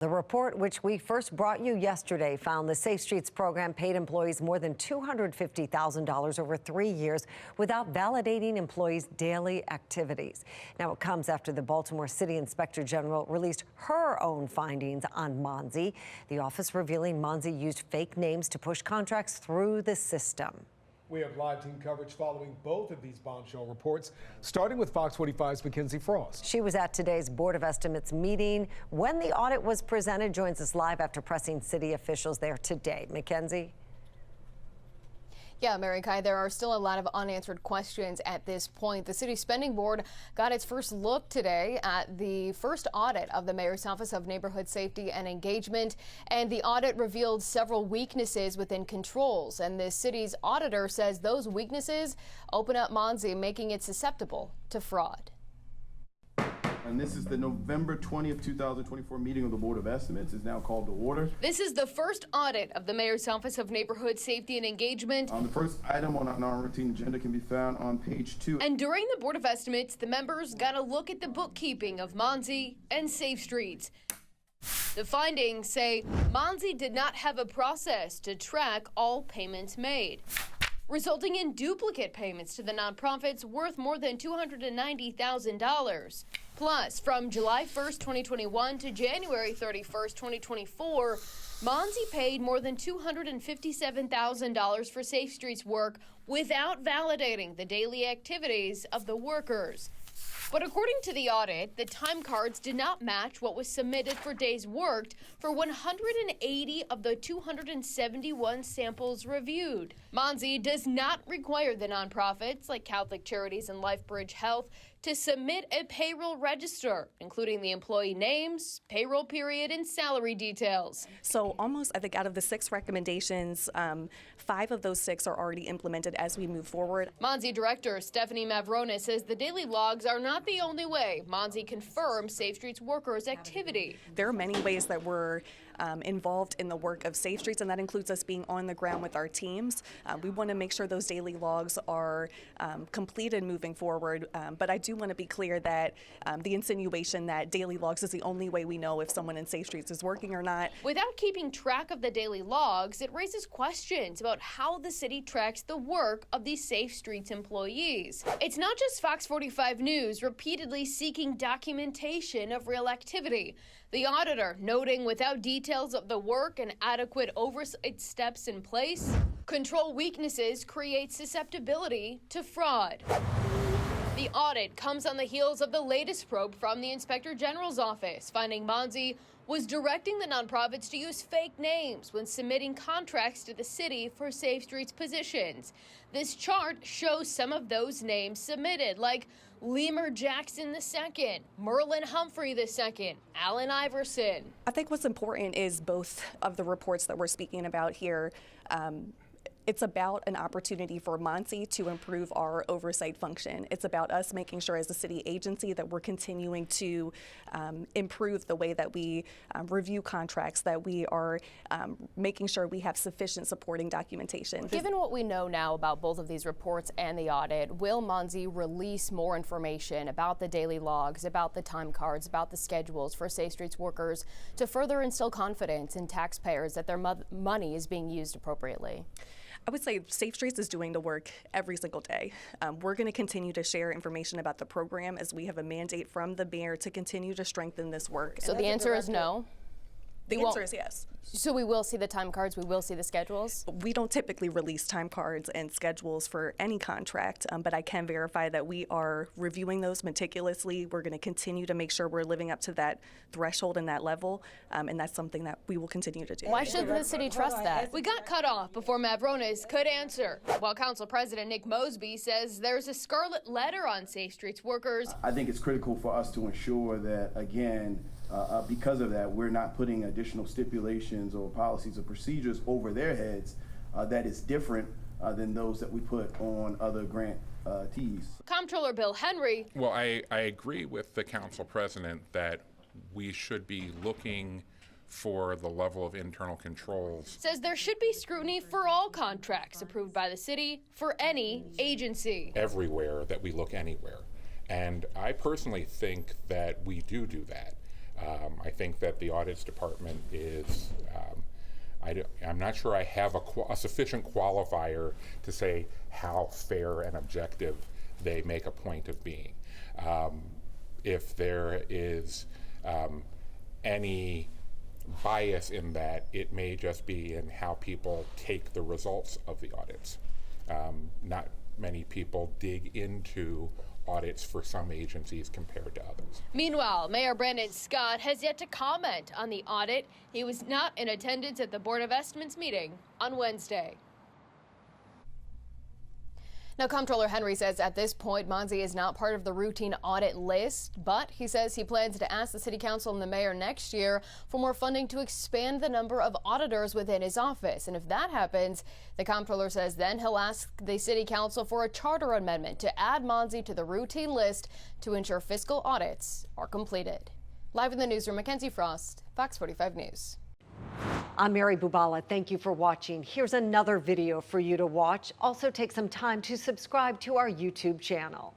The report, which we first brought you yesterday, found the Safe Streets program paid employees more than $250,000 over 3 years without validating employees' daily activities. Now, it comes after the Baltimore City Inspector General released her own findings on MONSE, the office revealing MONSE used fake names to push contracts through the system. We have live team coverage following both of these bombshell reports, starting with Fox 45's Mackenzie Frost. She was at today's Board of Estimates meeting when the audit was presented. Joins us live after pressing city officials there today. Mackenzie? Yeah, Mary Kai, there are still a lot of unanswered questions at this point. The City Spending Board got its first look today at the first audit of the Mayor's Office of Neighborhood Safety and Engagement, and the audit revealed several weaknesses within controls. And the city's auditor says those weaknesses open up MONSE, making it susceptible to fraud. And this is the November 20th, 2024 meeting of the Board of Estimates is now called to order. This is the first audit of the Mayor's Office of Neighborhood Safety and Engagement. The first item on our non-routine agenda can be found on page 2. And during the Board of Estimates, the members got a look at the bookkeeping of MONSE and Safe Streets. The findings say MONSE did not have a process to track all payments made, resulting in duplicate payments to the nonprofits worth more than $290,000. Plus, from July 1st, 2021 to January 31st, 2024, MONSE paid more than $257,000 for Safe Streets work without validating the daily activities of the workers. But according to the audit, the time cards did not match what was submitted for days worked for 180 of the 271 samples reviewed. MONSE does not require the nonprofits like Catholic Charities and LifeBridge Health to submit a payroll register, including the employee names, payroll period, and salary details. So almost, I think, out of the 6 recommendations, 5 of those 6 are already implemented as we move forward. MONSE Director Stephanie Mavrona says the daily logs are not the only way MONSE confirms Safe Streets workers' activity. There are many ways that we're involved in the work of Safe Streets, and that includes us being on the ground with our teams. We want to make sure those daily logs are completed moving forward, but I do want to be clear that the insinuation that daily logs is the only way we know if someone in Safe Streets is working or not. Without keeping track of the daily logs, it raises questions about how the city tracks the work of these Safe Streets employees. It's not just Fox 45 News repeatedly seeking documentation of real activity. The auditor noting without details of the work and adequate oversight steps in place, control weaknesses create susceptibility to fraud. The audit comes on the heels of the latest probe from the Inspector General's office, finding MONSE was directing the nonprofits to use fake names when submitting contracts to the city for Safe Streets positions. This chart shows some of those names submitted, like Lemur Jackson II, Merlin Humphrey II, Allen Iverson. I think what's important is both of the reports that we're speaking about here. It's about an opportunity for MONSE to improve our oversight function. It's about us making sure as a city agency that we're continuing to improve the way that we review contracts, that we are making sure we have sufficient supporting documentation. Given what we know now about both of these reports and the audit, will MONSE release more information about the daily logs, about the time cards, about the schedules for Safe Streets workers to further instill confidence in taxpayers that their money is being used appropriately? I would say Safe Streets is doing the work every single day. We're going to continue to share information about the program as we have a mandate from the mayor to continue to strengthen this work. So the answer is no? The answer is yes. So we will see the time cards, we will see the schedules? We don't typically release time cards and schedules for any contract, but I can verify that we are reviewing those meticulously. We're going to continue to make sure we're living up to that threshold and that level, and that's something that we will continue to do. Why should the city trust that? We got cut off before Mavronis could answer, while Council President Nick Mosby says there's a scarlet letter on Safe Streets workers. I think it's critical for us to ensure that, again, because of that, we're not putting additional stipulations or policies or procedures over their heads that is different than those that we put on other grantees. Comptroller Bill Henry. Well, I agree with the council president that we should be looking for the level of internal controls. Says there should be scrutiny for all contracts approved by the city for any agency. Everywhere that we look anywhere. And I personally think that we do that. I think that the audits department is, I'm not sure I have a sufficient qualifier to say how fair and objective they make a point of being. If there is any bias in that, it may just be in how people take the results of the audits. Not many people dig into audits for some agencies compared to others. Meanwhile, Mayor Brandon Scott has yet to comment on the audit. He was not in attendance at the Board of Estimates meeting on Wednesday. Now, Comptroller Henry says at this point, MONSE is not part of the routine audit list, but he says he plans to ask the City Council and the Mayor next year for more funding to expand the number of auditors within his office. And if that happens, the Comptroller says then he'll ask the City Council for a charter amendment to add MONSE to the routine list to ensure fiscal audits are completed. Live in the newsroom, Mackenzie Frost, Fox 45 News. I'm Mary Bubala. Thank you for watching. Here's another video for you to watch. Also take some time to subscribe to our YouTube channel.